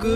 Bonjour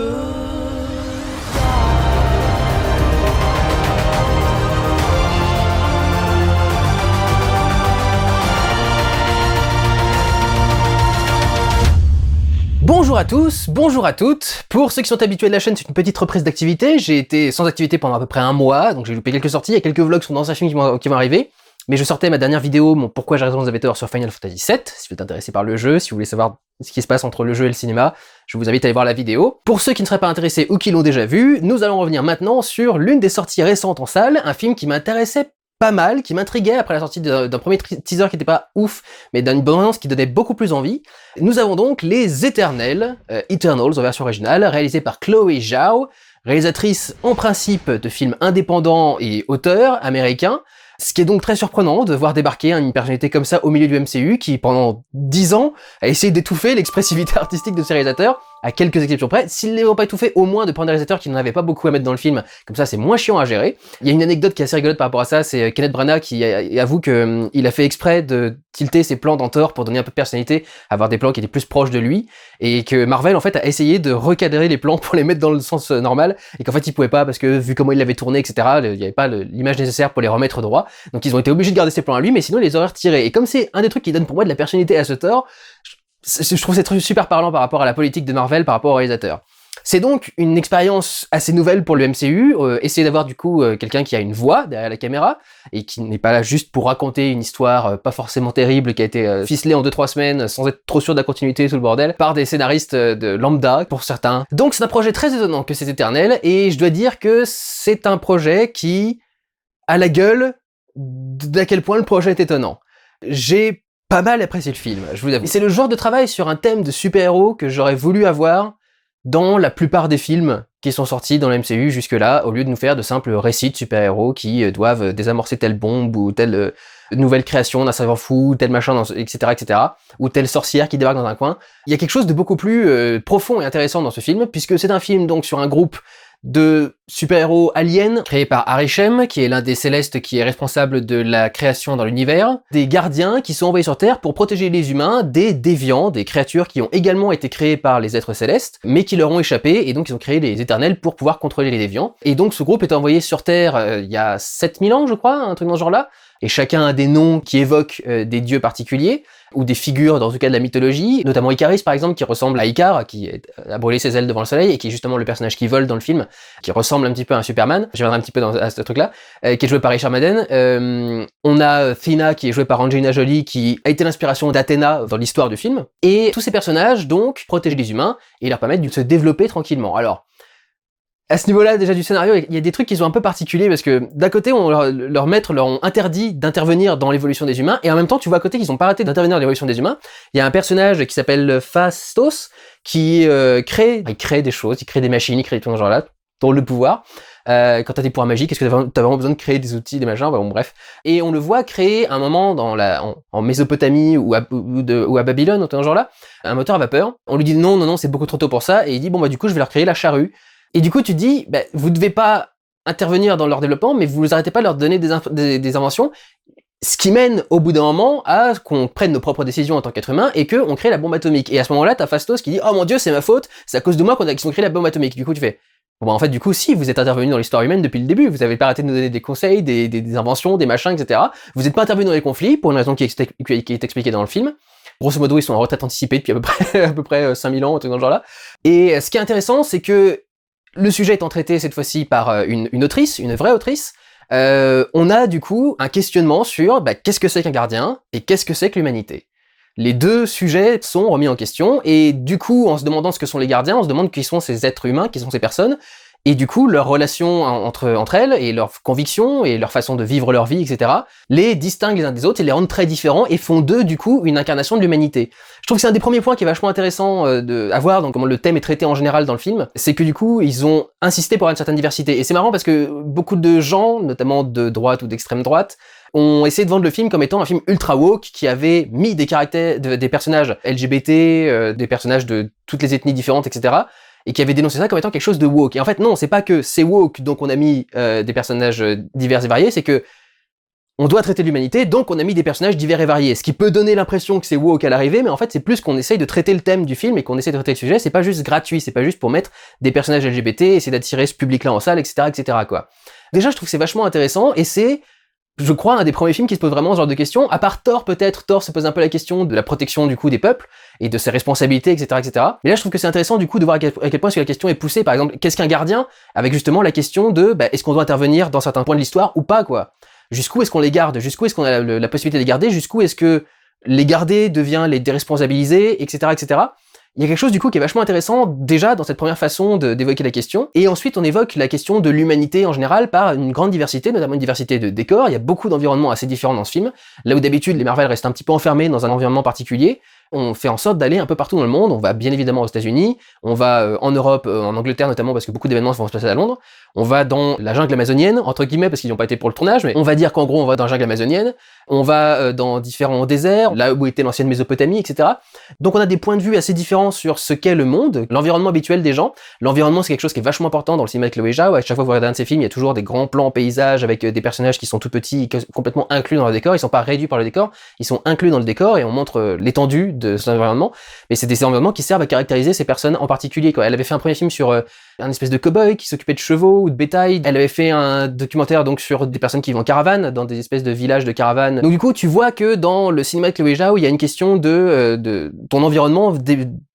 à tous, bonjour à toutes. Pour ceux qui sont habitués de la chaîne, c'est une petite reprise d'activité. J'ai été sans activité pendant à peu près un mois, donc j'ai loupé quelques sorties, il y a quelques vlogs sur d'anciens films qui vont arriver. Mais je sortais ma dernière vidéo, mon pourquoi j'ai raison vous avez tort sur Final Fantasy VII, si vous êtes intéressé par le jeu, si vous voulez savoir ce qui se passe entre le jeu et le cinéma, je vous invite à aller voir la vidéo. Pour ceux qui ne seraient pas intéressés ou qui l'ont déjà vu, nous allons revenir maintenant sur l'une des sorties récentes en salle, un film qui m'intéressait pas mal, qui m'intriguait après la sortie d'un premier teaser qui était pas ouf, mais d'une bande-annonce qui donnait beaucoup plus envie. Nous avons donc Les Éternels, Eternals en version originale, réalisé par Chloé Zhao, réalisatrice en principe de films indépendants et auteur américain. Ce qui est donc très surprenant de voir débarquer une personnalité comme ça au milieu du MCU qui, pendant 10 ans, a essayé d'étouffer l'expressivité artistique de ses réalisateurs, à quelques exceptions près. S'ils ne l'ont pas étouffé, au moins de prendre des réalisateurs qui n'en avaient pas beaucoup à mettre dans le film, comme ça c'est moins chiant à gérer. Il y a une anecdote qui est assez rigolote par rapport à ça, c'est Kenneth Branagh qui avoue que il a fait exprès de tilter ses plans dans Thor pour donner un peu de personnalité, avoir des plans qui étaient plus proches de lui, et que Marvel en fait a essayé de recadrer les plans pour les mettre dans le sens normal, et qu'en fait il pouvait pas parce que vu comment il l'avait tourné, etc., il n'y avait pas l'image nécessaire pour les remettre droit. Donc ils ont été obligés de garder ces plans à lui, mais sinon ils les auraient retirés. Et comme c'est un des trucs qui donne pour moi de la personnalité à ce Thor, je trouve c'est super parlant par rapport à la politique de Marvel, par rapport au réalisateur. C'est donc une expérience assez nouvelle pour le MCU, essayer d'avoir du coup quelqu'un qui a une voix derrière la caméra, et qui n'est pas là juste pour raconter une histoire pas forcément terrible, qui a été ficelée en 2-3 semaines, sans être trop sûr de la continuité, tout le bordel, par des scénaristes de lambda, pour certains. Donc c'est un projet très étonnant que c'est Éternel, et je dois dire que c'est un projet qui a la gueule d'à quel point le projet est étonnant. J'ai pas mal apprécié le film, je vous avoue. C'est le genre de travail sur un thème de super-héros que j'aurais voulu avoir dans la plupart des films qui sont sortis dans le MCU jusque-là, au lieu de nous faire de simples récits de super-héros qui doivent désamorcer telle bombe ou telle nouvelle création d'un savant fou, tel machin, etc., etc., ou telle sorcière qui débarque dans un coin. Il y a quelque chose de beaucoup plus profond et intéressant dans ce film, puisque c'est un film donc sur un groupe de super-héros aliens créés par Arishem, qui est l'un des Célestes qui est responsable de la création dans l'univers, des gardiens qui sont envoyés sur Terre pour protéger les humains des déviants, des créatures qui ont également été créées par les êtres célestes, mais qui leur ont échappé, et donc ils ont créé les Éternels pour pouvoir contrôler les déviants. Et donc ce groupe est envoyé sur Terre il y a 7000 ans, je crois, un truc dans ce genre-là, et chacun a des noms qui évoquent des dieux particuliers, ou des figures, dans tout cas de la mythologie, notamment Icaris par exemple, qui ressemble à Icare, qui a brûlé ses ailes devant le soleil, et qui est justement le personnage qui vole dans le film, qui ressemble un petit peu à un Superman, je reviendrai un petit peu à ce truc-là, qui est joué par Richard Madden. On a Thena, qui est jouée par Angelina Jolie, qui a été l'inspiration d'Athéna dans l'histoire du film, et tous ces personnages, donc, protègent les humains, et leur permettent de se développer tranquillement. Alors, à ce niveau-là, déjà du scénario, il y a des trucs qui sont un peu particuliers parce que d'un côté, leurs maîtres leur ont interdit d'intervenir dans l'évolution des humains, et en même temps, tu vois à côté qu'ils ont pas arrêté d'intervenir dans l'évolution des humains. Il y a un personnage qui s'appelle Phastos qui crée des choses, il crée des machines, il crée des trucs dans ce genre-là, dont le pouvoir. Quand t'as des pouvoirs magiques, est-ce que t'as vraiment besoin de créer des outils, des machins, bah bon bref. Et on le voit créer un moment en Mésopotamie ou à Babylone, dans ce genre-là, un moteur à vapeur. On lui dit non, c'est beaucoup trop tôt pour ça, et il dit bon bah du coup je vais leur créer la charrue. Et du coup, tu dis, bah, vous devez pas intervenir dans leur développement, mais vous arrêtez pas de leur donner des inventions, ce qui mène au bout d'un moment à qu'on prenne nos propres décisions en tant qu'être humain et qu'on crée la bombe atomique. Et à ce moment-là, t'as Phastos qui dit, oh mon dieu, c'est ma faute, c'est à cause de moi qu'ils ont créé la bombe atomique. Du coup, tu fais, bon, bah, en fait, du coup, si, vous êtes intervenu dans l'histoire humaine depuis le début, vous avez pas arrêté de nous donner des conseils, des inventions, des machins, etc. Vous n'êtes pas intervenu dans les conflits, pour une raison qui est expliquée dans le film. Grosso modo, ils sont en retraite anticipée depuis à peu près 5000 ans, un truc dans ce genre-là. Et ce qui est intéressant, c'est que le sujet étant traité cette fois-ci par une autrice, une vraie autrice, on a du coup un questionnement sur qu'est-ce que c'est qu'un gardien et qu'est-ce que c'est que l'humanité. Les deux sujets sont remis en question, et du coup, en se demandant ce que sont les gardiens, on se demande qui sont ces êtres humains, qui sont ces personnes, et du coup, leur relation entre elles, et leurs convictions, et leur façon de vivre leur vie, etc., les distinguent les uns des autres, et les rendent très différents, et font d'eux, du coup, une incarnation de l'humanité. Je trouve que c'est un des premiers points qui est vachement intéressant à voir dans comment le thème est traité en général dans le film, c'est que du coup, ils ont insisté pour avoir une certaine diversité. Et c'est marrant parce que beaucoup de gens, notamment de droite ou d'extrême droite, ont essayé de vendre le film comme étant un film ultra woke qui avait mis des caractères, des personnages LGBT, des personnages de toutes les ethnies différentes, etc., et qui avait dénoncé ça comme étant quelque chose de woke. Et en fait, non, c'est pas que c'est woke, donc on a mis des personnages divers et variés, c'est que on doit traiter de l'humanité, donc on a mis des personnages divers et variés, ce qui peut donner l'impression que c'est woke à l'arrivée, mais en fait c'est plus qu'on essaye de traiter le thème du film et qu'on essaie de traiter le sujet, c'est pas juste gratuit, c'est pas juste pour mettre des personnages LGBT, essayer d'attirer ce public-là en salle, etc., quoi. Déjà, je trouve que c'est vachement intéressant, et c'est, je crois, un des premiers films qui se pose vraiment ce genre de questions, à part Thor peut-être, Thor se pose un peu la question de la protection du coup des peuples, et de ses responsabilités, etc. Mais là je trouve que c'est intéressant du coup de voir à quel point la question est poussée, par exemple, qu'est-ce qu'un gardien, avec justement la question de, est-ce qu'on doit intervenir dans certains points de l'histoire ou pas, quoi. Jusqu'où est-ce qu'on les garde, jusqu'où est-ce qu'on a la possibilité de les garder, jusqu'où est-ce que les garder devient les déresponsabiliser, etc. Il y a quelque chose du coup qui est vachement intéressant déjà dans cette première façon d'évoquer la question, et ensuite on évoque la question de l'humanité en général par une grande diversité, notamment une diversité de décors. Il y a beaucoup d'environnements assez différents dans ce film, là où d'habitude les Marvel restent un petit peu enfermés dans un environnement particulier. On fait en sorte d'aller un peu partout dans le monde. On va bien évidemment aux États-Unis, on va en Europe, en Angleterre notamment, parce que beaucoup d'événements vont se passer à Londres. On va dans la jungle amazonienne, entre guillemets, parce qu'ils n'ont pas été pour le tournage, mais on va dire qu'en gros on va dans la jungle amazonienne. On va dans différents déserts, là où était l'ancienne Mésopotamie, etc. Donc on a des points de vue assez différents sur ce qu'est le monde, l'environnement habituel des gens. L'environnement, c'est quelque chose qui est vachement important dans le cinéma de Chloé Zhao. À chaque fois que vous regardez un de ses films, il y a toujours des grands plans paysages avec des personnages qui sont tout petits, complètement inclus dans le décor. Ils sont pas réduits par le décor, ils sont inclus dans le décor, et on montre l'étendue de cet environnement. Mais c'est des environnements qui servent à caractériser ces personnes en particulier, quoi. Elle avait fait un premier film sur un espèce de cow-boy qui s'occupait de chevaux ou de bétail. Elle avait fait un documentaire donc sur des personnes qui vivent en caravane, dans des espèces de villages de caravane. Donc du coup, tu vois que dans le cinéma de Chloé Zhao, il y a une question de ton environnement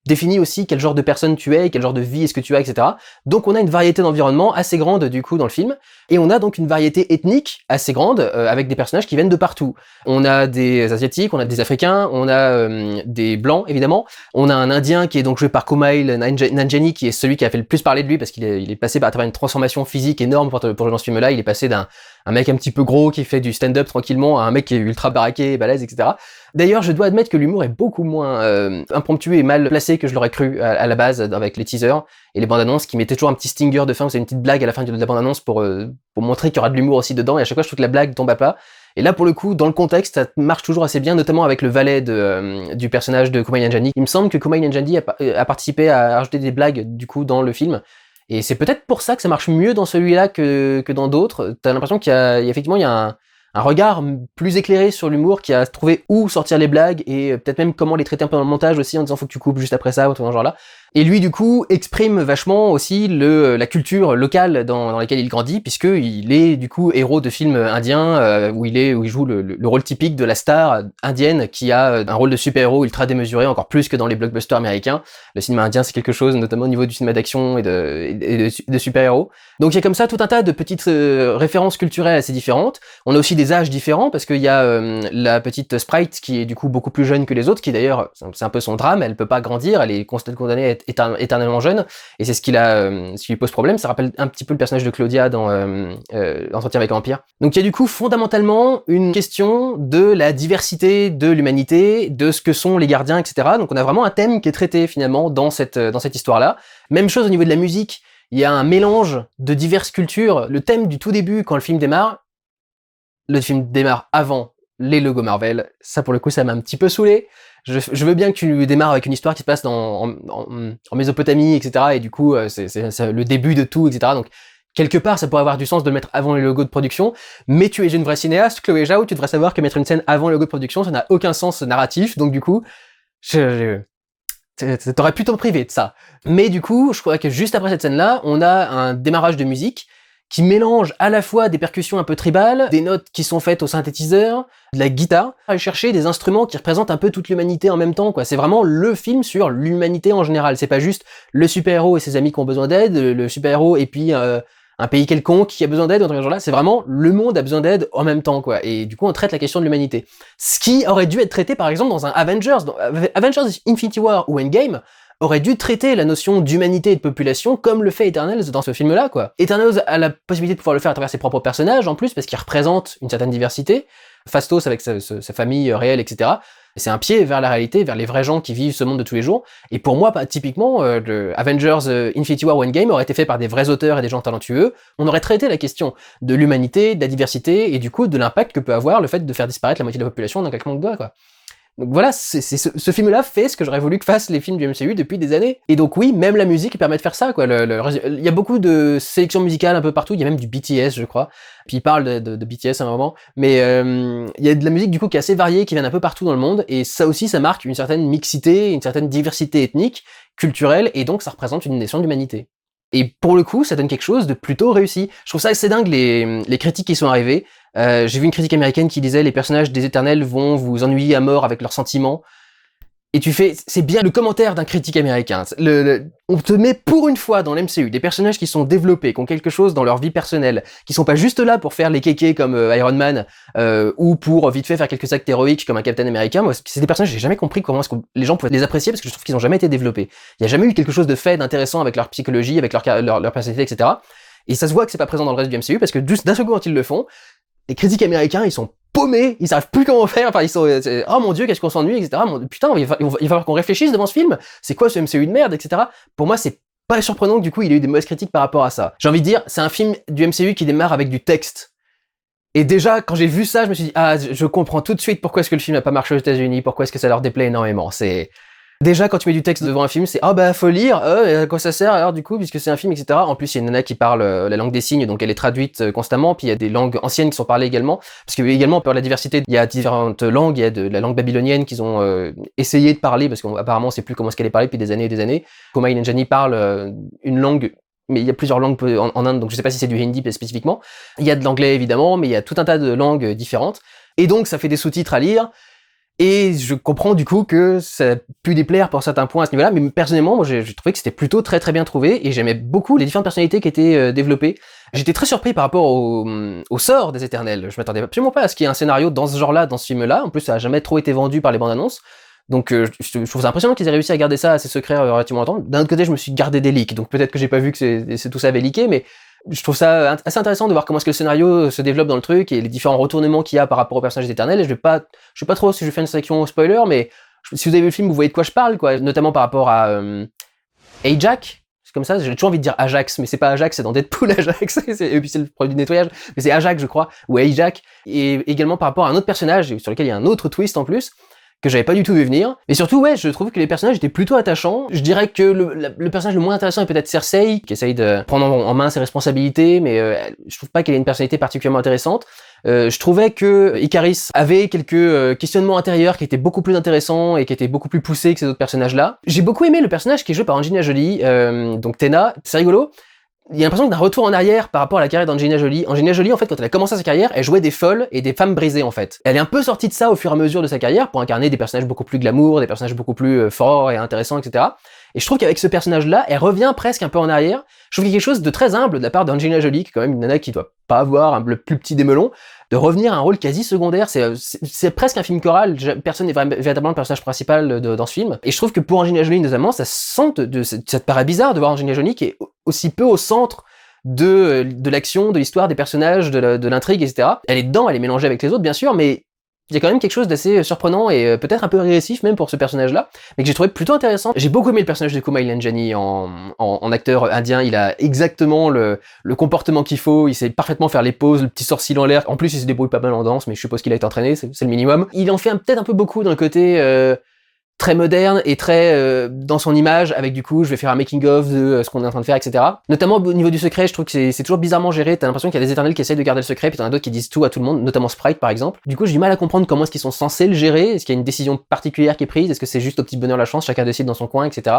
définit aussi quel genre de personne tu es, quel genre de vie est-ce que tu as, etc. Donc on a une variété d'environnements assez grande du coup dans le film, et on a donc une variété ethnique assez grande avec des personnages qui viennent de partout. On a des Asiatiques, on a des Africains, on a des Blancs évidemment, on a un Indien qui est donc joué par Kumail Nanjiani, qui est celui qui a fait le plus parler de lui parce qu'il est passé à travers une transformation physique énorme pour jouer dans ce film-là. Il est passé d'un mec un petit peu gros qui fait du stand-up tranquillement à un mec qui est ultra baraqué, balèze, etc. D'ailleurs, je dois admettre que l'humour est beaucoup moins impromptu et mal placé que je l'aurais cru à la base avec les teasers et les bandes annonces qui mettaient toujours un petit stinger de fin, c'est une petite blague à la fin de la bande annonce pour montrer qu'il y aura de l'humour aussi dedans, et à chaque fois je trouve que la blague tombe à plat. Et là, pour le coup, dans le contexte, ça marche toujours assez bien, notamment avec le valet du personnage de Kumail Nanjiani. Il me semble que Kumail Nanjiani a participé à rajouter des blagues du coup dans le film. Et c'est peut-être pour ça que ça marche mieux dans celui-là que dans d'autres. T'as l'impression qu'il y a effectivement un regard plus éclairé sur l'humour, qui a trouvé où sortir les blagues et peut-être même comment les traiter un peu dans le montage aussi, en disant faut que tu coupes juste après ça ou tout dans ce genre-là. Et lui, du coup, exprime vachement aussi la culture locale dans laquelle il grandit, puisqu'il est, du coup, héros de films indiens, où il joue le rôle typique de la star indienne qui a un rôle de super-héros ultra démesuré, encore plus que dans les blockbusters américains. Le cinéma indien, c'est quelque chose, notamment au niveau du cinéma d'action et de super-héros. Donc il y a comme ça tout un tas de petites références culturelles assez différentes. On a aussi des âges différents, parce qu'il y a la petite Sprite qui est du coup beaucoup plus jeune que les autres, qui d'ailleurs, c'est un peu son drame, elle peut pas grandir, elle est condamnée à être éternellement jeune, et c'est ce qui lui pose problème. Ça rappelle un petit peu le personnage de Claudia dans Entretien avec un vampire. Donc il y a du coup fondamentalement une question de la diversité de l'humanité, de ce que sont les gardiens, etc. Donc on a vraiment un thème qui est traité finalement dans cette histoire-là. Même chose au niveau de la musique, il y a un mélange de diverses cultures. Le thème du tout début, quand le film démarre avant les logos Marvel, ça pour le coup ça m'a un petit peu saoulé. Je veux bien que tu démarres avec une histoire qui se passe en Mésopotamie, etc. Et du coup, c'est le début de tout, etc. Donc, quelque part, ça pourrait avoir du sens de le mettre avant les logos de production, mais tu es une vraie cinéaste, Chloé Zhao, tu devrais savoir que mettre une scène avant les logos de production, ça n'a aucun sens narratif, donc du coup, t'aurais pu t'en priver de ça. Mais du coup, je crois que juste après cette scène-là, on a un démarrage de musique qui mélange à la fois des percussions un peu tribales, des notes qui sont faites au synthétiseur, de la guitare, aller chercher des instruments qui représentent un peu toute l'humanité en même temps, quoi. C'est vraiment le film sur l'humanité en général. C'est pas juste le super-héros et ses amis qui ont besoin d'aide, le super-héros et puis un pays quelconque qui a besoin d'aide, ou genre là. C'est vraiment le monde a besoin d'aide en même temps, quoi. Et du coup, on traite la question de l'humanité. Ce qui aurait dû être traité, par exemple, dans un Avengers Infinity War ou Endgame, aurait dû traiter la notion d'humanité et de population comme le fait Eternals dans ce film-là, quoi. Eternals a la possibilité de pouvoir le faire à travers ses propres personnages, en plus, parce qu'il représente une certaine diversité. Phastos avec sa famille réelle, etc. C'est un pied vers la réalité, vers les vrais gens qui vivent ce monde de tous les jours. Et pour moi, typiquement, le Avengers Infinity War ou Endgame aurait été fait par des vrais auteurs et des gens talentueux. On aurait traité la question de l'humanité, de la diversité, et du coup, de l'impact que peut avoir le fait de faire disparaître la moitié de la population d'un claquement de doigts, quoi. Donc voilà, ce film-là fait ce que j'aurais voulu que fassent les films du MCU depuis des années. Et donc oui, même la musique permet de faire ça, quoi. Il y a beaucoup de sélections musicales un peu partout, il y a même du BTS, je crois. Puis il parle de BTS à un moment. Mais il y a de la musique du coup qui est assez variée, qui vient un peu partout dans le monde. Et ça aussi, ça marque une certaine mixité, une certaine diversité ethnique, culturelle, et donc ça représente une nation d'humanité. Et pour le coup, ça donne quelque chose de plutôt réussi. Je trouve ça assez dingue, les critiques qui sont arrivées. J'ai vu une critique américaine qui disait « Les personnages des Éternels vont vous ennuyer à mort avec leurs sentiments ». Et tu fais, c'est bien le commentaire d'un critique américain. On te met pour une fois dans l'MCU des personnages qui sont développés, qui ont quelque chose dans leur vie personnelle, qui sont pas juste là pour faire les kékés comme Iron Man, ou pour vite fait faire quelques actes héroïques comme un Captain America. Moi, c'est des personnages, j'ai jamais compris comment est-ce que les gens pouvaient les apprécier parce que je trouve qu'ils ont jamais été développés. Il y a jamais eu quelque chose de fait, d'intéressant avec leur psychologie, avec leur personnalité, etc. Et ça se voit que c'est pas présent dans le reste du MCU parce que d'un seul coup quand ils le font, les critiques américains, ils sont paumés, ils savent plus comment faire, enfin ils sont oh mon dieu, qu'est-ce qu'on s'ennuie, etc. Putain, il va falloir qu'on réfléchisse devant ce film, c'est quoi ce MCU de merde, etc. Pour moi, c'est pas surprenant que du coup il ait eu des mauvaises critiques par rapport à ça. J'ai envie de dire, c'est un film du MCU qui démarre avec du texte. Et déjà, quand j'ai vu ça, je me suis dit, ah, je comprends tout de suite pourquoi est-ce que le film n'a pas marché aux États-Unis, pourquoi est-ce que ça leur déplaît énormément. Déjà, quand tu mets du texte devant un film, c'est « Ah bah, faut lire, à quoi ça sert alors du coup, puisque c'est un film, etc. » En plus, il y a une nana qui parle la langue des signes, donc elle est traduite constamment, puis il y a des langues anciennes qui sont parlées également, parce que également, pour la diversité, il y a différentes langues, il y a de la langue babylonienne qu'ils ont essayé de parler, parce qu'apparemment, on sait plus comment est-ce qu'elle est parlée depuis des années et des années. Kumail Nanjiani parle une langue, mais il y a plusieurs langues en Inde, donc je sais pas si c'est du hindi spécifiquement. Il y a de l'anglais, évidemment, mais il y a tout un tas de langues différentes, et donc ça fait des sous-titres à lire. Et je comprends du coup que ça a pu déplaire pour certains points à ce niveau-là, mais personnellement, moi j'ai trouvé que c'était plutôt très très bien trouvé, et j'aimais beaucoup les différentes personnalités qui étaient développées. J'étais très surpris par rapport au sort des Éternels. Je m'attendais absolument pas à ce qu'il y ait un scénario dans ce genre-là, dans ce film-là. En plus, ça a jamais trop été vendu par les bandes annonces. Donc je trouve ça impressionnant qu'ils aient réussi à garder ça assez secret relativement longtemps. D'un autre côté, je me suis gardé des leaks, donc peut-être que j'ai pas vu que tout ça avait leaké, mais je trouve ça assez intéressant de voir comment est-ce que le scénario se développe dans le truc et les différents retournements qu'il y a par rapport aux personnages éternels. Et je sais pas trop si je fais une section spoiler, mais si vous avez vu le film, vous voyez de quoi je parle, quoi. Notamment par rapport à Ajax. C'est comme ça, j'ai toujours envie de dire Ajax, mais c'est pas Ajax, c'est dans Deadpool Ajax, et puis c'est le produit de nettoyage, mais c'est Ajax, je crois, ou Ajax. Et également par rapport à un autre personnage, sur lequel il y a un autre twist en plus, que j'avais pas du tout vu venir. Mais surtout, ouais, je trouve que les personnages étaient plutôt attachants. Je dirais que le personnage le moins intéressant est peut-être Cersei, qui essaye de prendre en main ses responsabilités, mais je trouve pas qu'elle ait une personnalité particulièrement intéressante. Je trouvais que Ikaris avait quelques questionnements intérieurs qui étaient beaucoup plus intéressants et qui étaient beaucoup plus poussés que ces autres personnages-là. J'ai beaucoup aimé le personnage qui est joué par Angelina Jolie, donc Tena, c'est rigolo. Il y a l'impression d'un retour en arrière par rapport à la carrière d'Angelina Jolie. Angelina Jolie, en fait, quand elle a commencé sa carrière, elle jouait des folles et des femmes brisées, en fait. Elle est un peu sortie de ça au fur et à mesure de sa carrière pour incarner des personnages beaucoup plus glamour, des personnages beaucoup plus forts et intéressants, etc. Et je trouve qu'avec ce personnage-là, elle revient presque un peu en arrière. Je trouve qu'il y a quelque chose de très humble de la part d'Angelina Jolie, qui est quand même une nana qui doit pas avoir le plus petit des melons, de revenir à un rôle quasi secondaire. C'est presque un film choral. Personne n'est véritablement le personnage principal dans ce film. Et je trouve que pour Angelina Jolie, notamment, ça te paraît bizarre de voir Angelina Jolie qui est aussi peu au centre de l'action, de l'histoire, des personnages, de l'intrigue, etc. Elle est dedans, elle est mélangée avec les autres, bien sûr, mais il y a quand même quelque chose d'assez surprenant et peut-être un peu régressif même pour ce personnage-là, mais que j'ai trouvé plutôt intéressant. J'ai beaucoup aimé le personnage de Kumail Nanjiani en acteur indien. Il a exactement le comportement qu'il faut, il sait parfaitement faire les poses, le petit sourcil en l'air. En plus, il se débrouille pas mal en danse, mais je suppose qu'il a été entraîné, c'est le minimum. Il en fait peut-être un peu beaucoup dans le côté très moderne et très dans son image, avec du coup je vais faire un making of de ce qu'on est en train de faire, etc. Notamment au niveau du secret, je trouve que c'est toujours bizarrement géré. T'as l'impression qu'il y a des éternels qui essayent de garder le secret, puis t'en as d'autres qui disent tout à tout le monde, notamment Sprite par exemple. Du coup j'ai du mal à comprendre comment est-ce qu'ils sont censés le gérer. Est-ce qu'il y a une décision particulière qui est prise? Est-ce que c'est juste au petit bonheur la chance, chacun décide dans son coin, etc.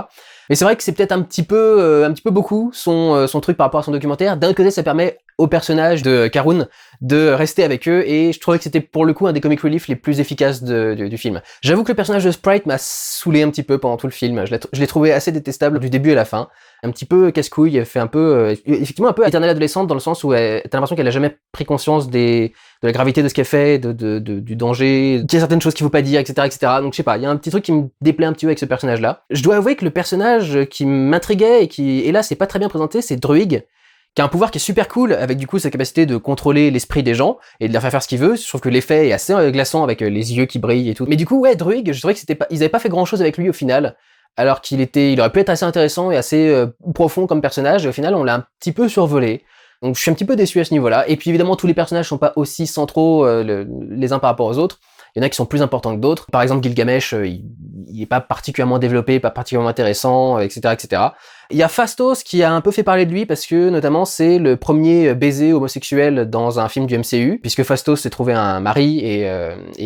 Mais c'est vrai que c'est peut-être un petit peu beaucoup son truc par rapport à son documentaire. D'un côté ça permet au personnage de Karun de rester avec eux, et je trouvais que c'était pour le coup un des comic relief les plus efficaces du film. J'avoue que le personnage de Sprite m'a saoulé un petit peu pendant tout le film. Je l'ai trouvé assez détestable du début à la fin. Un petit peu casse-couille, elle fait un peu effectivement un peu éternelle adolescente, dans le sens où t'as l'impression qu'elle a jamais pris conscience de la gravité de ce qu'elle fait, du danger, qu'il y a certaines choses qu'il faut pas dire, etc., etc. Donc je sais pas, il y a un petit truc qui me déplaît un petit peu avec ce personnage-là. Je dois avouer que le personnage qui m'intriguait et qui, hélas, c'est pas très bien présenté, c'est Druig, qui a un pouvoir qui est super cool, avec du coup sa capacité de contrôler l'esprit des gens et de leur faire ce qu'il veut. Je trouve que l'effet est assez glaçant avec les yeux qui brillent et tout. Mais du coup, ouais, Druig, je trouvais que ils avaient pas fait grand chose avec lui au final, alors il aurait pu être assez intéressant et assez profond comme personnage, et au final on l'a un petit peu survolé. Donc je suis un petit peu déçu à ce niveau-là. Et puis évidemment tous les personnages sont pas aussi centraux les uns par rapport aux autres. Il y en a qui sont plus importants que d'autres. Par exemple, Gilgamesh, il est pas particulièrement développé, pas particulièrement intéressant, etc., etc. Il y a Phastos qui a un peu fait parler de lui parce que, notamment, c'est le premier baiser homosexuel dans un film du MCU, puisque Phastos s'est trouvé un mari et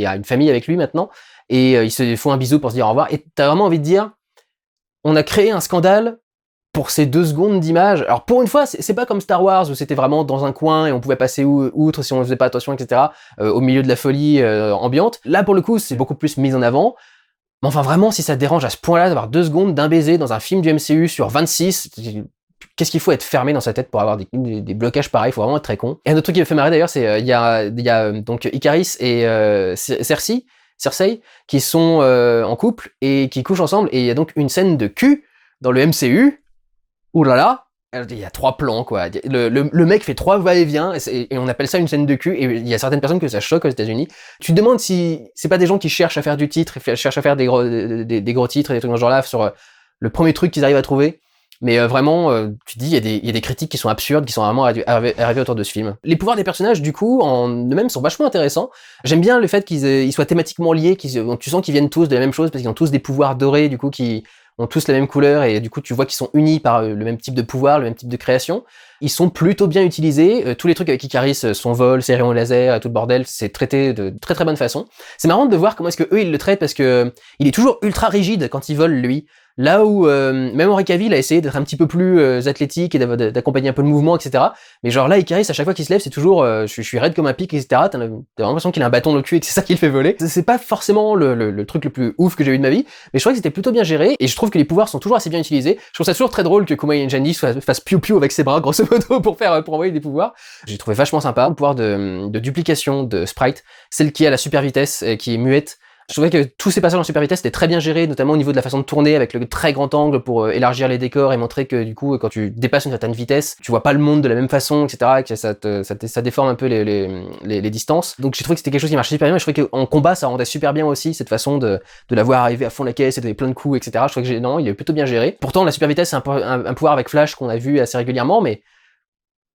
a une famille avec lui maintenant, et ils se font un bisou pour se dire au revoir, et t'as vraiment envie de dire, on a créé un scandale pour ces 2 secondes d'image. Alors pour une fois, c'est pas comme Star Wars où c'était vraiment dans un coin et on pouvait passer outre si on faisait pas attention, etc. Au milieu de la folie ambiante. Là pour le coup, c'est beaucoup plus mis en avant. Mais enfin vraiment, si ça te dérange à ce point-là d'avoir 2 secondes d'un baiser dans un film du MCU sur 26, qu'est-ce qu'il faut être fermé dans sa tête pour avoir des blocages pareils? Faut vraiment être très con. Et un autre truc qui me fait marrer d'ailleurs, c'est il y a donc Ikaris et Cersei qui sont en couple et qui couchent ensemble, et il y a donc une scène de cul dans le MCU. Ouh là là, il y a 3 plans, quoi. Le mec fait 3 va-et-vient, et on appelle ça une scène de cul, et il y a certaines personnes que ça choque aux États-Unis. Tu te demandes si c'est pas des gens qui cherchent à faire du titre, cherchent à faire des gros titres et des trucs dans ce genre-là sur le premier truc qu'ils arrivent à trouver. Mais vraiment, tu te dis, il y a des critiques qui sont absurdes, qui sont vraiment arrivées autour de ce film. Les pouvoirs des personnages, du coup, en eux-mêmes, sont vachement intéressants. J'aime bien le fait qu'ils soient thématiquement liés, tu sens qu'ils viennent tous de la même chose, parce qu'ils ont tous des pouvoirs dorés, du coup, qui ont tous la même couleur, et du coup tu vois qu'ils sont unis par le même type de pouvoir, le même type de création. Ils sont plutôt bien utilisés, tous les trucs avec Ikaris, son vol, ses rayons laser, tout le bordel, c'est traité de très très bonne façon. C'est marrant de voir comment est-ce que eux ils le traitent, parce que il est toujours ultra rigide quand il vole, lui. Là où même Henry Cavill a essayé d'être un petit peu plus athlétique et d'accompagner un peu le mouvement, etc. Mais genre là, Ikaris, à chaque fois qu'il se lève, c'est toujours je suis raide comme un pic, etc. T'as vraiment l'impression qu'il a un bâton dans le cul et que c'est ça qui le fait voler. C'est pas forcément le truc le plus ouf que j'ai eu de ma vie, mais je trouvais que c'était plutôt bien géré, et je trouve que les pouvoirs sont toujours assez bien utilisés. Je trouve ça toujours très drôle que Kumail Nanjiani fasse piou-piou avec ses bras, grosso modo, pour envoyer des pouvoirs. J'ai trouvé vachement sympa. Le pouvoir de duplication de Sprite, celle qui a la super vitesse, qui est muette. Je trouvais que tous ces passages en super vitesse étaient très bien gérés, notamment au niveau de la façon de tourner avec le très grand angle pour élargir les décors et montrer que du coup, quand tu dépasses une certaine vitesse, tu vois pas le monde de la même façon, etc. Et que ça déforme un peu les distances. Donc j'ai trouvé que c'était quelque chose qui marchait super bien. Et je trouvais qu'en combat, ça rendait super bien aussi cette façon de la voir arriver à fond la caisse et de donner plein de coups, etc. Je trouvais que non, il est plutôt bien géré. Pourtant, la super vitesse, c'est un pouvoir avec Flash qu'on a vu assez régulièrement, mais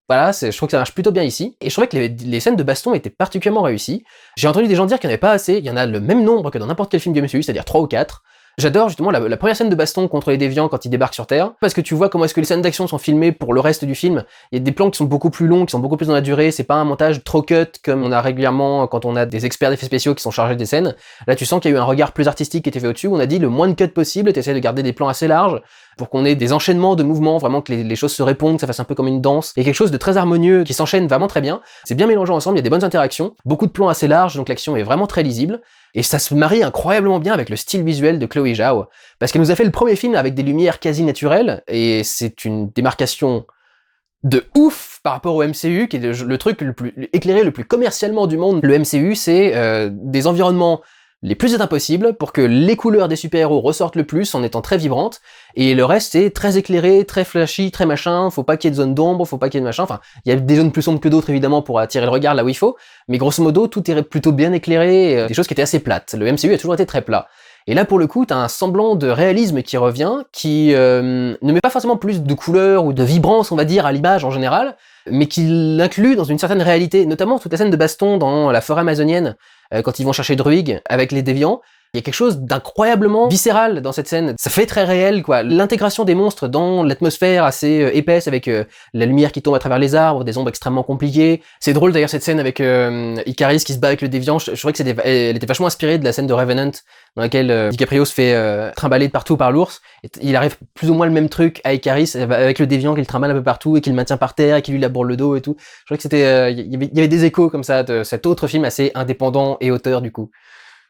voilà, je trouve que ça marche plutôt bien ici. Et je trouvais que les scènes de baston étaient particulièrement réussies. J'ai entendu des gens dire qu'il n'y en avait pas assez. Il y en a le même nombre que dans n'importe quel film du MCU, c'est-à-dire 3 ou 4. J'adore justement la première scène de baston contre les déviants quand ils débarquent sur Terre, parce que tu vois comment est-ce que les scènes d'action sont filmées pour le reste du film. Il y a des plans qui sont beaucoup plus longs, qui sont beaucoup plus dans la durée, c'est pas un montage trop cut comme on a régulièrement quand on a des experts d'effets spéciaux qui sont chargés des scènes. Là tu sens qu'il y a eu un regard plus artistique qui était fait au-dessus, on a dit le moins de cut possible, t'essaies de garder des plans assez larges, pour qu'on ait des enchaînements de mouvements, vraiment que les choses se répondent, que ça fasse un peu comme une danse, et quelque chose de très harmonieux qui s'enchaîne vraiment très bien. C'est bien mélangé ensemble, il y a des bonnes interactions, beaucoup de plans assez larges, donc l'action est vraiment très lisible, et ça se marie incroyablement bien avec le style visuel de Chloé Zhao, parce qu'elle nous a fait le premier film avec des lumières quasi naturelles, et c'est une démarcation de ouf par rapport au MCU, qui est le truc le plus éclairé, le plus commercialement du monde. Le MCU, c'est des environnements les plus éteints possibles pour que les couleurs des super-héros ressortent le plus en étant très vibrantes, et le reste c'est très éclairé, très flashy, très machin, faut pas qu'il y ait de zone d'ombre, faut pas qu'il y ait de machin, enfin, il y a des zones plus sombres que d'autres évidemment pour attirer le regard là où il faut, mais grosso modo tout est plutôt bien éclairé, des choses qui étaient assez plates. Le MCU a toujours été très plat. Et là, pour le coup, t'as un semblant de réalisme qui revient, qui ne met pas forcément plus de couleurs ou de vibrance, on va dire, à l'image en général, mais qui l'inclut dans une certaine réalité, notamment toute la scène de baston dans la forêt amazonienne, quand ils vont chercher Druig avec les déviants. Il y a quelque chose d'incroyablement viscéral dans cette scène. Ça fait très réel, quoi. L'intégration des monstres dans l'atmosphère assez épaisse, avec la lumière qui tombe à travers les arbres, des ombres extrêmement compliquées. C'est drôle d'ailleurs cette scène avec Ikaris qui se bat avec le déviant. Je trouvais que elle était vachement inspirée de la scène de Revenant, dans laquelle DiCaprio se fait trimballer de partout par l'ours. Il arrive plus ou moins le même truc à Ikaris, avec le déviant qu'il trimballe un peu partout et qu'il maintient par terre et qui lui laboure le dos et tout. Je trouvais que c'était, il y avait des échos comme ça de cet autre film assez indépendant et auteur du coup.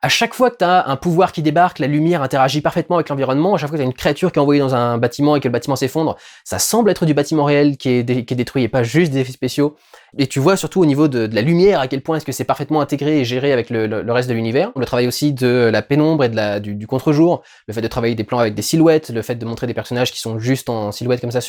À chaque fois que t'as un pouvoir qui débarque, la lumière interagit parfaitement avec l'environnement. À chaque fois que t'as une créature qui est envoyée dans un bâtiment et que le bâtiment s'effondre, ça semble être du bâtiment réel qui est détruit et pas juste des effets spéciaux. Et tu vois surtout au niveau de la lumière à quel point est-ce que c'est parfaitement intégré et géré avec le reste de l'univers. Le travail aussi de la pénombre et du contre-jour, le fait de travailler des plans avec des silhouettes, le fait de montrer des personnages qui sont juste en silhouette comme ça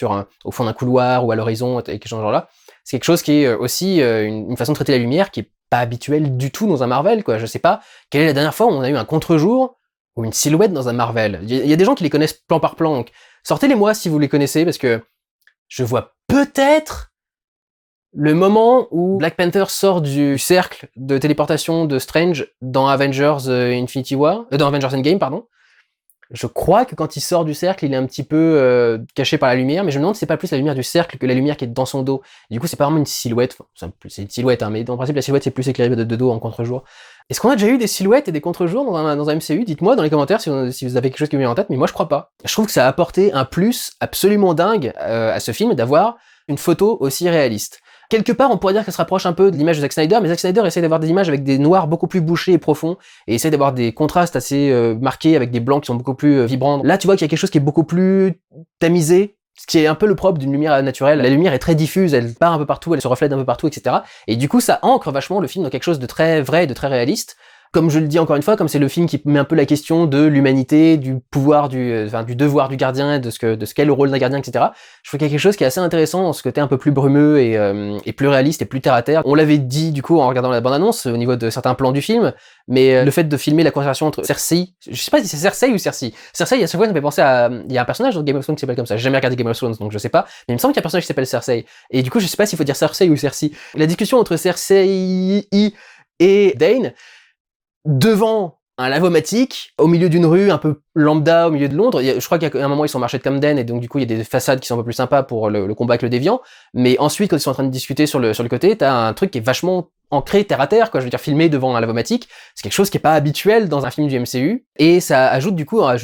au fond d'un couloir ou à l'horizon et quelque chose genre là. C'est quelque chose qui est aussi une façon de traiter la lumière qui est pas habituel du tout dans un Marvel, quoi. Je sais pas quelle est la dernière fois où on a eu un contre-jour ou une silhouette dans un Marvel. Il y a des gens qui les connaissent plan par plan, donc sortez-les-moi si vous les connaissez, parce que je vois peut-être Le moment où Black Panther sort du cercle de téléportation de Strange dans Avengers Infinity War, dans Avengers Endgame, pardon. Je crois que quand il sort du cercle, il est un petit peu caché par la lumière, mais je me demande si c'est pas plus la lumière du cercle que la lumière qui est dans son dos. Et du coup, c'est pas vraiment une silhouette, enfin, c'est une silhouette, hein, mais en principe, la silhouette, c'est plus éclairé de dos en contre-jour. Est-ce qu'on a déjà eu des silhouettes et des contre-jours dans un MCU? Dites-moi dans les commentaires si vous avez quelque chose qui me vient en tête, mais moi je crois pas. Je trouve que ça a apporté un plus absolument dingue à ce film d'avoir une photo aussi réaliste. Quelque part, on pourrait dire que ça se rapproche un peu de l'image de Zack Snyder, mais Zack Snyder essaie d'avoir des images avec des noirs beaucoup plus bouchés et profonds, et essaie d'avoir des contrastes assez marqués avec des blancs qui sont beaucoup plus vibrants. Là, tu vois qu'il y a quelque chose qui est beaucoup plus tamisé, ce qui est un peu le propre d'une lumière naturelle. La lumière est très diffuse, elle part un peu partout, elle se reflète un peu partout, etc. Et du coup, ça ancre vachement le film dans quelque chose de très vrai, de très réaliste. Comme je le dis encore une fois, comme c'est le film qui met un peu la question de l'humanité, du pouvoir, du devoir du gardien, de ce qu'est le rôle d'un gardien, etc. Je trouve qu'il y a quelque chose qui est assez intéressant dans ce côté un peu plus brumeux et plus réaliste et plus terre à terre. On l'avait dit du coup en regardant la bande-annonce au niveau de certains plans du film, mais le fait de filmer la conversation entre Cersei, je sais pas si c'est Cersei ou Cersei. Cersei, à chaque fois, ça me fait penser à, il y a un personnage dans Game of Thrones qui s'appelle comme ça. J'ai jamais regardé Game of Thrones, donc je sais pas. Mais il me semble qu'il y a un personnage qui s'appelle Cersei. Et du coup, je sais pas s'il faut dire Cersei ou Cersei. La discussion entre Cersei et Dane, devant un lavomatique, au milieu d'une rue un peu lambda, au milieu de Londres. Je crois qu'à un moment, ils sont au marché de Camden, et donc du coup, il y a des façades qui sont un peu plus sympas pour le combat avec le déviant. Mais ensuite, quand ils sont en train de discuter sur le côté, t'as un truc qui est vachement ancré terre à terre, quoi. Je veux dire, filmé devant un lavomatique. C'est quelque chose qui est pas habituel dans un film du MCU. Et ça ajoute du coup, à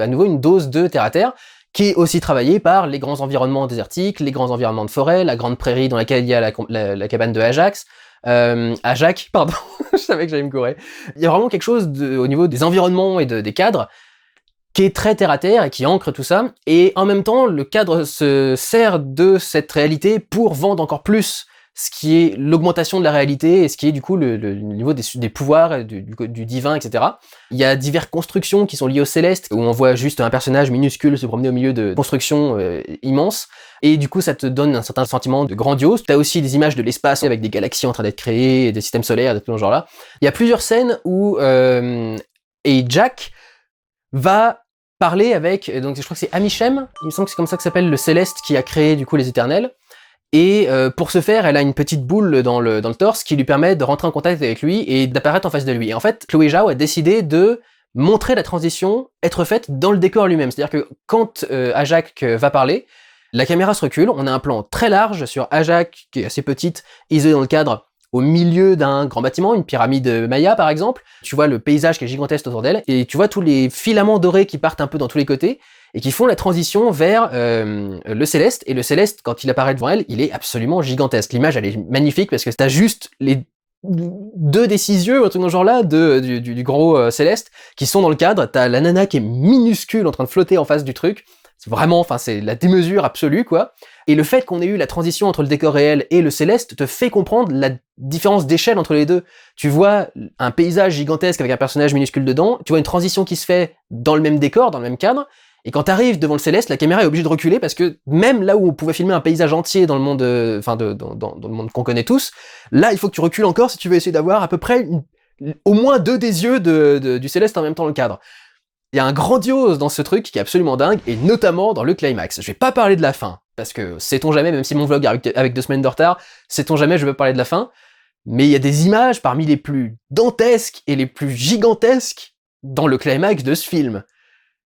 nouveau une dose de terre à terre, qui est aussi travaillée par les grands environnements désertiques, les grands environnements de forêt, la grande prairie dans laquelle il y a la cabane de Ajax. Ajax, pardon, je savais que j'allais me courir. Il y a vraiment quelque chose au niveau des environnements et des cadres qui est très terre à terre et qui ancre tout ça. Et en même temps, le cadre se sert de cette réalité pour vendre encore plus ce qui est l'augmentation de la réalité et ce qui est du coup le niveau des pouvoirs, du divin, etc. Il y a diverses constructions qui sont liées au céleste, où on voit juste un personnage minuscule se promener au milieu de constructions immenses, et du coup ça te donne un certain sentiment de grandiose. T'as aussi des images de l'espace avec des galaxies en train d'être créées, des systèmes solaires, de tout ce genre-là. Il y a plusieurs scènes où et Jack va parler avec, donc je crois que c'est Amishem, il me semble que c'est comme ça que s'appelle le céleste qui a créé du coup les Éternels. Et pour ce faire, elle a une petite boule dans le torse qui lui permet de rentrer en contact avec lui et d'apparaître en face de lui. Et en fait, Chloé Zhao a décidé de montrer la transition être faite dans le décor lui-même. C'est-à-dire que quand Ajak va parler, la caméra se recule, on a un plan très large sur Ajak, qui est assez petite, isolée dans le cadre, au milieu d'un grand bâtiment, une pyramide Maya par exemple. Tu vois le paysage qui est gigantesque autour d'elle, et tu vois tous les filaments dorés qui partent un peu dans tous les côtés, et qui font la transition vers le Céleste. Et le Céleste, quand il apparaît devant elle, il est absolument gigantesque. L'image, elle est magnifique parce que t'as juste les 2 des 6 yeux, un truc dans ce genre-là, du gros Céleste, qui sont dans le cadre. T'as la nana qui est minuscule en train de flotter en face du truc. C'est vraiment, enfin, c'est la démesure absolue, quoi. Et le fait qu'on ait eu la transition entre le décor réel et le Céleste te fait comprendre la différence d'échelle entre les deux. Tu vois un paysage gigantesque avec un personnage minuscule dedans, tu vois une transition qui se fait dans le même décor, dans le même cadre, et quand t'arrives devant le Céleste, la caméra est obligée de reculer parce que même là où on pouvait filmer un paysage entier dans le monde, dans le monde qu'on connaît tous, là il faut que tu recules encore si tu veux essayer d'avoir à peu près au moins 2 des yeux du Céleste en même temps dans le cadre. Il y a un grandiose dans ce truc qui est absolument dingue, et notamment dans le climax. Je vais pas parler de la fin, parce que sait-on jamais, même si mon vlog avec 2 semaines de retard, sait-on jamais je veux parler de la fin, mais il y a des images parmi les plus dantesques et les plus gigantesques dans le climax de ce film.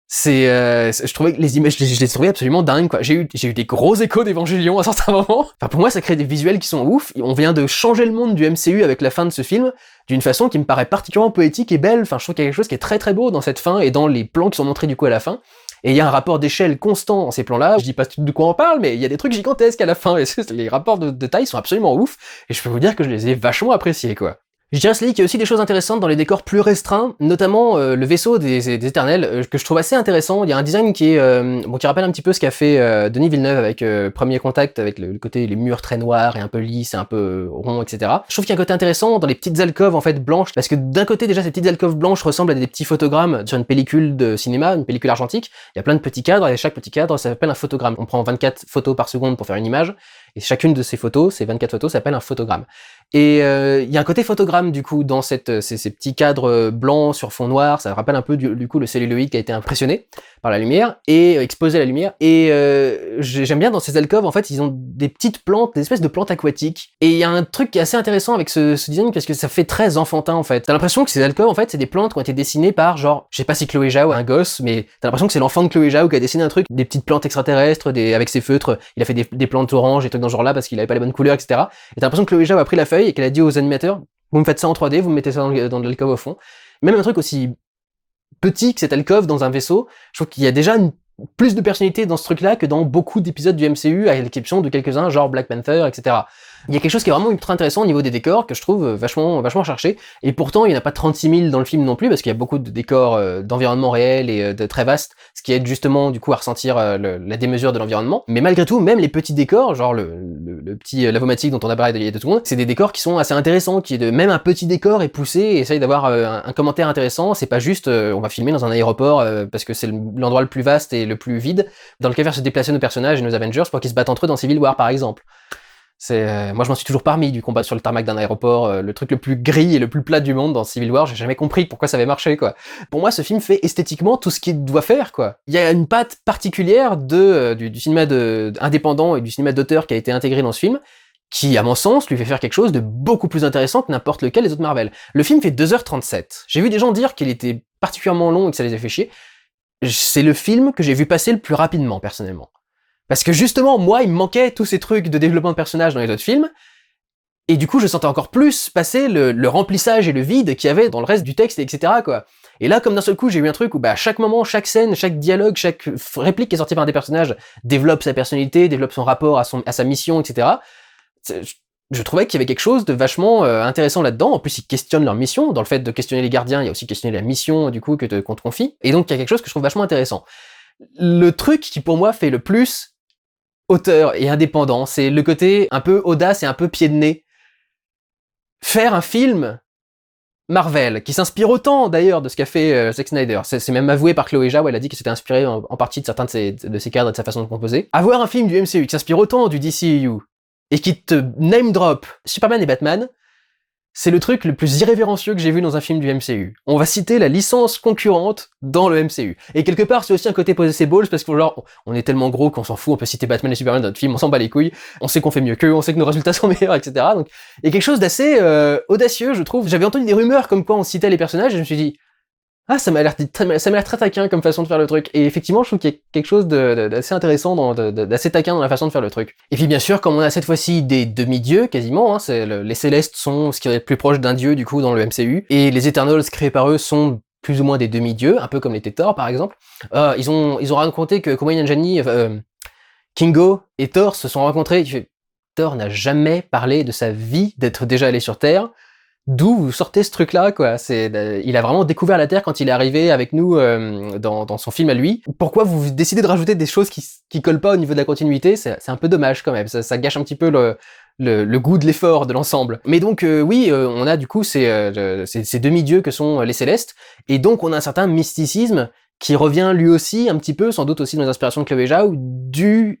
Je trouvais que les images, je les trouvais absolument dingues, quoi. J'ai eu des gros échos d'Evangélion à certains moments. Enfin, pour moi, ça crée des visuels qui sont ouf. On vient de changer le monde du MCU avec la fin de ce film, d'une façon qui me paraît particulièrement poétique et belle. Enfin, je trouve qu'il y a quelque chose qui est très très beau dans cette fin et dans les plans qui sont montrés du coup à la fin. Et il y a un rapport d'échelle constant dans ces plans-là. Je dis pas de quoi on parle, mais il y a des trucs gigantesques à la fin. Et les rapports de taille sont absolument ouf. Et je peux vous dire que je les ai vachement appréciés, quoi. Je dirais, Céline, qu'il y a aussi des choses intéressantes dans les décors plus restreints, notamment le vaisseau des Éternels, que je trouve assez intéressant. Il y a un design qui rappelle un petit peu ce qu'a fait Denis Villeneuve avec Premier Contact, avec le côté, les murs très noirs et un peu lisses et un peu ronds, etc. Je trouve qu'il y a un côté intéressant dans les petites alcôves, en fait, blanches, parce que d'un côté, déjà, ces petites alcôves blanches ressemblent à des petits photogrammes sur une pellicule de cinéma, une pellicule argentique. Il y a plein de petits cadres, et chaque petit cadre, ça s'appelle un photogramme. On prend 24 photos par seconde pour faire une image, et chacune de ces photos, ces 24 photos, s'appelle un photogramme. Et il y a un côté photogramme du coup dans ces petits cadres blancs sur fond noir, ça rappelle un peu du coup le celluloïd qui a été impressionné par la lumière et exposés à la lumière. Et j'aime bien dans ces alcôves, en fait, ils ont des petites plantes, des espèces de plantes aquatiques. Et il y a un truc qui est assez intéressant avec ce design parce que ça fait très enfantin en fait. T'as l'impression que ces alcôves, en fait, c'est des plantes qui ont été dessinées par genre, je sais pas si Chloé Zhao a un gosse, mais t'as l'impression que c'est l'enfant de Chloé Zhao qui a dessiné un truc, des petites plantes extraterrestres, avec ses feutres. Il a fait des plantes oranges et trucs dans ce genre-là parce qu'il avait pas les bonnes couleurs, etc. Et t'as l'impression que Chloé Zhao a pris la feuille et qu'elle a dit aux animateurs, vous me faites ça en 3D, vous me mettez ça dans l'alcôve au fond. Même un truc aussi petit que cette alcôve dans un vaisseau, je trouve qu'il y a déjà plus de personnalité dans ce truc-là que dans beaucoup d'épisodes du MCU, à l'exception de quelques-uns, genre Black Panther, etc. Il y a quelque chose qui est vraiment ultra intéressant au niveau des décors, que je trouve vachement recherché, et pourtant il n'y en a pas 36 000 dans le film non plus, parce qu'il y a beaucoup de décors d'environnement réel et de très vastes, ce qui aide justement du coup à ressentir la démesure de l'environnement. Mais malgré tout, même les petits décors, genre le petit lavomatique dont on a parlé de tout le monde, c'est des décors qui sont assez intéressants, même un petit décor est poussé et essaye d'avoir un commentaire intéressant, c'est pas juste on va filmer dans un aéroport parce que c'est l'endroit le plus vaste et le plus vide, dans lequel faire se déplacer nos personnages et nos Avengers pour qu'ils se battent entre eux dans Civil War par exemple. Moi je m'en suis toujours parmi du combat sur le tarmac d'un aéroport, le truc le plus gris et le plus plat du monde dans Civil War, j'ai jamais compris pourquoi ça avait marché quoi. Pour moi ce film fait esthétiquement tout ce qu'il doit faire quoi. Il y a une patte particulière du cinéma indépendant et du cinéma d'auteur qui a été intégré dans ce film, qui à mon sens lui fait faire quelque chose de beaucoup plus intéressant que n'importe lequel des autres Marvel. Le film fait 2h37, j'ai vu des gens dire qu'il était particulièrement long et que ça les a fait chier. C'est le film que j'ai vu passer le plus rapidement personnellement. Parce que justement, moi, il me manquait tous ces trucs de développement de personnages dans les autres films, et du coup, je sentais encore plus passer le remplissage et le vide qu'il y avait dans le reste du texte, etc., quoi. Et là, comme d'un seul coup, j'ai eu un truc où, chaque moment, chaque scène, chaque dialogue, chaque réplique qui est sortie par un des personnages développe sa personnalité, développe son rapport à sa mission, etc. Je trouvais qu'il y avait quelque chose de vachement intéressant là-dedans. En plus, ils questionnent leur mission. Dans le fait de questionner les gardiens, il y a aussi questionner la mission, du coup, qu'on te confie. Et donc, il y a quelque chose que je trouve vachement intéressant. Le truc qui, pour moi, fait le plus auteur et indépendant, c'est le côté un peu audace et un peu pied de nez. Faire un film Marvel, qui s'inspire autant d'ailleurs de ce qu'a fait Zack Snyder. C'est même avoué par Chloé Zhao, elle a dit qu'elle s'était inspirée en partie de certains de ses cadres et de sa façon de composer. Avoir un film du MCU qui s'inspire autant du DCU et qui te name drop Superman et Batman, c'est le truc le plus irrévérencieux que j'ai vu dans un film du MCU. On va citer la licence concurrente dans le MCU. Et quelque part, c'est aussi un côté poser ses balls, parce que genre, on est tellement gros qu'on s'en fout, on peut citer Batman et Superman dans notre film, on s'en bat les couilles, on sait qu'on fait mieux qu'eux, on sait que nos résultats sont meilleurs, etc. Donc, il y a quelque chose d'assez audacieux, je trouve. J'avais entendu des rumeurs comme quoi on citait les personnages, et je me suis dit, ah, ça m'a l'air très taquin comme façon de faire le truc. Et effectivement, je trouve qu'il y a quelque chose d'assez intéressant, d'assez taquin dans la façon de faire le truc. Et puis bien sûr, comme on a cette fois-ci des demi-dieux, quasiment, les Célestes sont ce qui est le plus proche d'un dieu, du coup, dans le MCU, et les Eternals créés par eux sont plus ou moins des demi-dieux, un peu comme l'était Thor, par exemple. Ils ont raconté que Kumail Nanjiani, Kingo et Thor se sont rencontrés, Thor n'a jamais parlé de sa vie d'être déjà allé sur Terre. D'où vous sortez ce truc-là, quoi. Il a vraiment découvert la Terre quand il est arrivé avec nous dans son film à lui. Pourquoi vous décidez de rajouter des choses qui collent pas au niveau de la continuité? C'est un peu dommage quand même. Ça gâche un petit peu le goût de l'effort de l'ensemble. Mais donc oui, on a du coup ces demi-dieux que sont les Célestes, et donc on a un certain mysticisme qui revient lui aussi un petit peu, sans doute aussi dans les inspirations de Chloé Zhao, du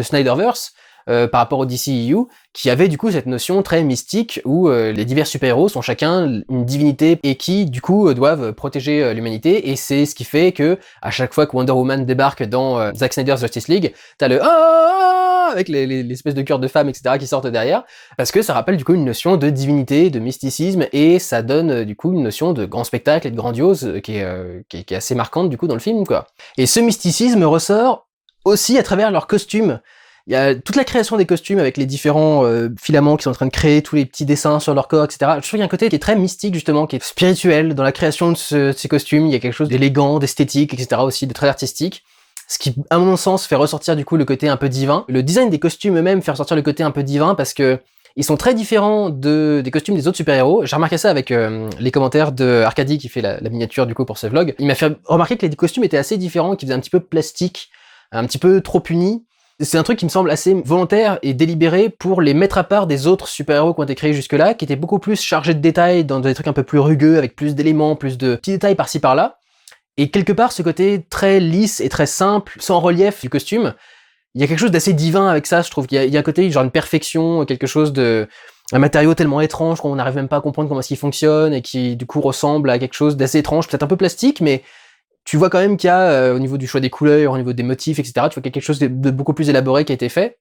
Snyderverse. Par rapport au DCEU, qui avait du coup cette notion très mystique où les divers super-héros sont chacun une divinité et qui du coup doivent protéger l'humanité, et c'est ce qui fait que à chaque fois que Wonder Woman débarque dans Zack Snyder's Justice League, t'as le ah avec les espèces de cœurs de femmes, etc. qui sortent derrière, parce que ça rappelle du coup une notion de divinité, de mysticisme, et ça donne du coup une notion de grand spectacle et de grandiose qui est assez marquante du coup dans le film, quoi. Et ce mysticisme ressort aussi à travers leurs costumes. Il y a toute la création des costumes avec les différents filaments qui sont en train de créer tous les petits dessins sur leur corps, etc. Je trouve qu'il y a un côté qui est très mystique, justement, qui est spirituel dans la création de ces costumes. Il y a quelque chose d'élégant, d'esthétique, etc. aussi, de très artistique. Ce qui, à mon sens, fait ressortir du coup le côté un peu divin. Le design des costumes eux-mêmes fait ressortir le côté un peu divin parce que ils sont très différents des costumes des autres super-héros. J'ai remarqué ça avec les commentaires de Arcady qui fait la miniature du coup pour ce vlog. Il m'a fait remarquer que les costumes étaient assez différents, qu'ils faisaient un petit peu plastique, un petit peu trop unis. C'est un truc qui me semble assez volontaire et délibéré pour les mettre à part des autres super-héros qui ont été créés jusque-là, qui étaient beaucoup plus chargés de détails, dans des trucs un peu plus rugueux, avec plus d'éléments, plus de petits détails par-ci par-là. Et quelque part, ce côté très lisse et très simple, sans relief du costume, il y a quelque chose d'assez divin avec ça, je trouve. Il y a un côté, genre une perfection, quelque chose un matériau tellement étrange qu'on n'arrive même pas à comprendre comment est-ce qu'il fonctionne, et qui, du coup, ressemble à quelque chose d'assez étrange, peut-être un peu plastique, mais tu vois quand même qu'il y a, au niveau du choix des couleurs, au niveau des motifs, etc., tu vois qu'il y a quelque chose de beaucoup plus élaboré qui a été fait.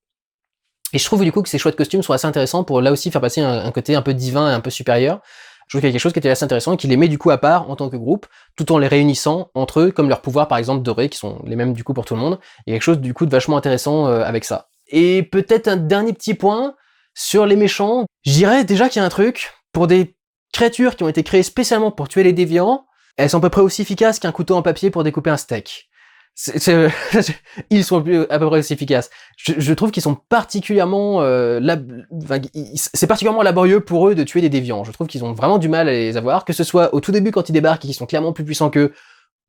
Et je trouve du coup que ces choix de costumes sont assez intéressants pour là aussi faire passer un côté un peu divin et un peu supérieur. Je trouve qu'il y a quelque chose qui était assez intéressant et qui les met du coup à part en tant que groupe, tout en les réunissant entre eux, comme leurs pouvoirs par exemple dorés, qui sont les mêmes du coup pour tout le monde. Il y a quelque chose du coup de vachement intéressant avec ça. Et peut-être un dernier petit point sur les méchants. Je dirais déjà qu'il y a un truc, pour des créatures qui ont été créées spécialement pour tuer les déviants, elles sont à peu près aussi efficaces qu'un couteau en papier pour découper un steak. Ils sont à peu près aussi efficaces. Je trouve qu'ils sont particulièrement c'est particulièrement laborieux pour eux de tuer des déviants. Je trouve qu'ils ont vraiment du mal à les avoir, que ce soit au tout début quand ils débarquent et qu'ils sont clairement plus puissants qu'eux,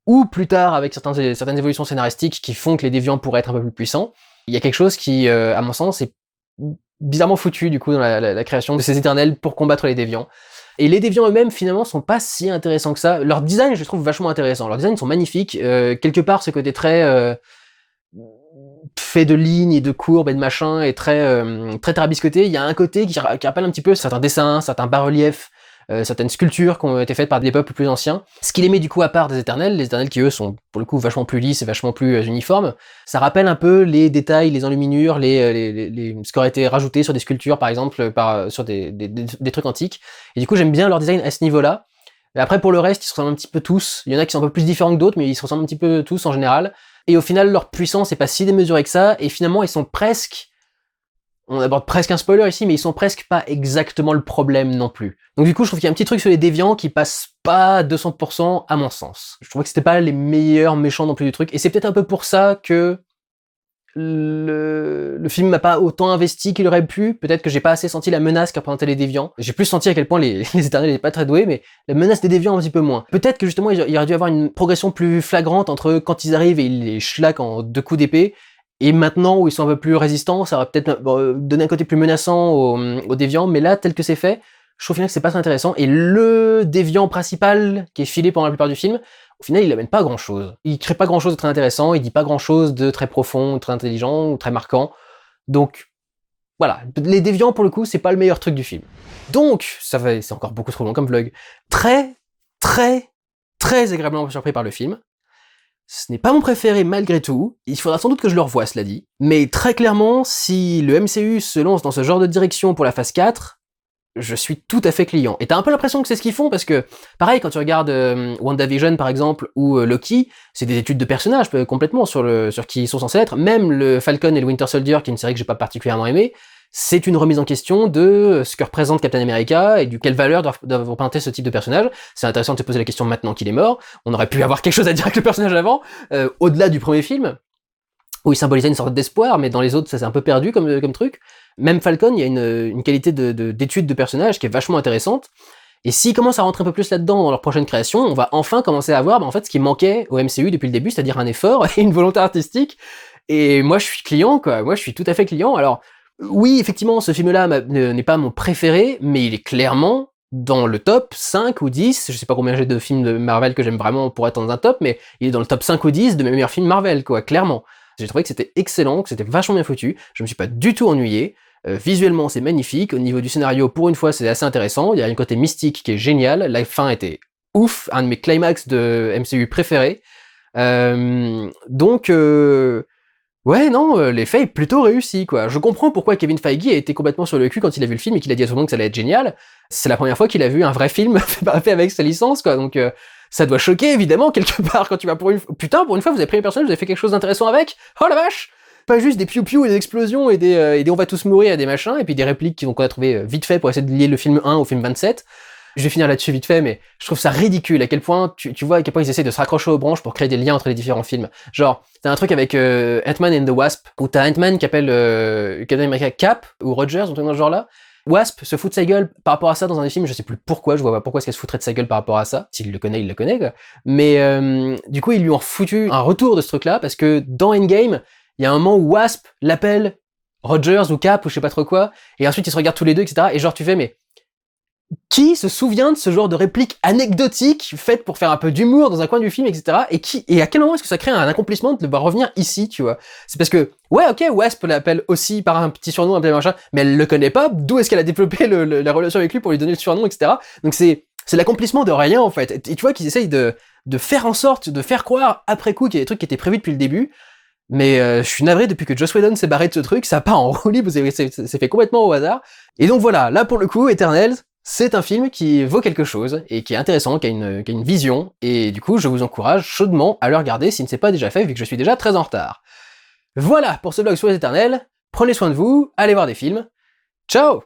ou plus tard avec certaines évolutions scénaristiques qui font que les déviants pourraient être un peu plus puissants. Il y a quelque chose qui, à mon sens, est bizarrement foutu du coup dans la création de ces éternels pour combattre les déviants. Et les déviants eux-mêmes, finalement, sont pas si intéressants que ça. Leur design, je les trouve vachement intéressants. Leurs designs sont magnifiques. Quelque part, ce côté très fait de lignes et de courbes et de machins est très tarabiscoté. Il y a un côté qui rappelle un petit peu certains dessins, certains bas-reliefs, certaines sculptures qui ont été faites par des peuples plus anciens. Ce qui les met du coup à part des éternels. Les éternels qui, eux, sont pour le coup vachement plus lisses et vachement plus uniformes. Ça rappelle un peu les détails, les enluminures, ce qui aurait été rajouté sur des sculptures, par exemple, sur des trucs antiques. Et du coup, j'aime bien leur design à ce niveau-là. Et après, pour le reste, ils se ressemblent un petit peu tous. Il y en a qui sont un peu plus différents que d'autres, mais ils se ressemblent un petit peu tous en général. Et au final, leur puissance est pas si démesurée que ça. Et finalement, ils sont presque... On aborde presque un spoiler ici, mais ils sont presque pas exactement le problème non plus. Donc du coup, je trouve qu'il y a un petit truc sur les déviants qui passe pas 200% à mon sens. Je trouvais que c'était pas les meilleurs méchants non plus du truc. Et c'est peut-être un peu pour ça que le film m'a pas autant investi qu'il aurait pu. Peut-être que j'ai pas assez senti la menace qu'a représentait les déviants. J'ai plus senti à quel point les éternels étaient pas très doués, mais la menace des déviants un petit peu moins. Peut-être que justement il aurait dû avoir une progression plus flagrante entre quand ils arrivent et ils les schlaquent en 2 coups d'épée, et maintenant où ils sont un peu plus résistants, ça aurait peut-être donné un côté plus menaçant aux déviants, mais là, tel que c'est fait, je trouve finalement que c'est pas très intéressant. Et le déviant principal qui est filé pendant la plupart du film, au final, il amène pas grand-chose. Il crée pas grand-chose de très intéressant, il dit pas grand-chose de très profond, ou très intelligent, ou très marquant. Donc, voilà. Les déviants, pour le coup, c'est pas le meilleur truc du film. Donc, c'est encore beaucoup trop long comme vlog. Très agréablement surpris par le film. Ce n'est pas mon préféré malgré tout, il faudra sans doute que je le revoie, cela dit, mais très clairement, si le MCU se lance dans ce genre de direction pour la phase 4, je suis tout à fait client. Et t'as un peu l'impression que c'est ce qu'ils font, parce que, pareil, quand tu regardes WandaVision par exemple, ou Loki, c'est des études de personnages complètement sur qui ils sont censés être, même le Falcon et le Winter Soldier, qui est une série que j'ai pas particulièrement aimée, c'est une remise en question de ce que représente Captain America et quelle valeur doivent représenter ce type de personnage. C'est intéressant de se poser la question maintenant qu'il est mort. On aurait pu avoir quelque chose à dire avec le personnage avant, au-delà du premier film, où il symbolisait une sorte d'espoir, mais dans les autres, ça s'est un peu perdu comme truc. Même Falcon, il y a une qualité d'étude de personnage qui est vachement intéressante. Et s'ils commencent à rentrer un peu plus là-dedans dans leur prochaine création, on va enfin commencer à voir en fait ce qui manquait au MCU depuis le début, c'est-à-dire un effort et une volonté artistique. Et moi, je suis client, quoi. Moi, je suis tout à fait client. Alors, oui, effectivement, ce film-là n'est pas mon préféré, mais il est clairement dans le top 5 ou 10, je sais pas combien j'ai de films de Marvel que j'aime vraiment pour être dans un top, mais il est dans le top 5 ou 10 de mes meilleurs films Marvel, quoi, clairement. J'ai trouvé que c'était excellent, que c'était vachement bien foutu, je me suis pas du tout ennuyé, visuellement c'est magnifique, au niveau du scénario, pour une fois, c'est assez intéressant, il y a un côté mystique qui est génial, la fin était ouf, un de mes climax de MCU préférés, donc... Ouais, non, l'effet est plutôt réussi, quoi. Je comprends pourquoi Kevin Feige a été complètement sur le cul quand il a vu le film et qu'il a dit à tout le monde que ça allait être génial. C'est la première fois qu'il a vu un vrai film fait avec sa licence, quoi. Donc, ça doit choquer, évidemment, quelque part, quand tu vas pour une fois, vous avez pris un personnage, vous avez fait quelque chose d'intéressant avec. Oh la vache! Pas juste des piou-piou et des explosions et des on va tous mourir et des machins, et puis des répliques qu'on a trouvé vite fait pour essayer de lier le film 1 au film 27. Je vais finir là-dessus vite fait, mais je trouve ça ridicule à quel point tu vois à quel point ils essaient de se raccrocher aux branches pour créer des liens entre les différents films. Genre, t'as un truc avec Ant-Man and the Wasp, où t'as Ant-Man qui appelle Captain America Cap, ou Rogers, un truc dans ce genre-là. Wasp se fout de sa gueule par rapport à ça dans un des films, je sais plus pourquoi, je vois pas pourquoi est-ce qu'elle se foutrait de sa gueule par rapport à ça. S'il le connaît, il le connaît, quoi. Mais du coup, ils lui ont foutu un retour de ce truc-là, parce que dans Endgame, il y a un moment où Wasp l'appelle Rogers ou Cap, ou je sais pas trop quoi, et ensuite ils se regardent tous les deux, etc. Et genre, tu fais, mais... Qui se souvient de ce genre de réplique anecdotique faite pour faire un peu d'humour dans un coin du film, etc. Et à quel moment est-ce que ça crée un accomplissement de le voir revenir ici, tu vois? C'est parce que, ouais, ok, Wasp l'appelle aussi par un petit surnom, un petit machin, mais elle le connaît pas, d'où est-ce qu'elle a développé la relation avec lui pour lui donner le surnom, etc. Donc c'est l'accomplissement de rien, en fait. Et tu vois qu'ils essayent de faire en sorte, de faire croire après coup qu'il y a des trucs qui étaient prévus depuis le début. Mais je suis navré, depuis que Joss Whedon s'est barré de ce truc, ça part en roue libre, c'est fait complètement au hasard. Et donc voilà, là pour le coup, Eternals, c'est un film qui vaut quelque chose, et qui est intéressant, qui a une vision, et du coup je vous encourage chaudement à le regarder s'il ne s'est pas déjà fait, vu que je suis déjà très en retard. Voilà pour ce vlog sur les Éternels, prenez soin de vous, allez voir des films, ciao!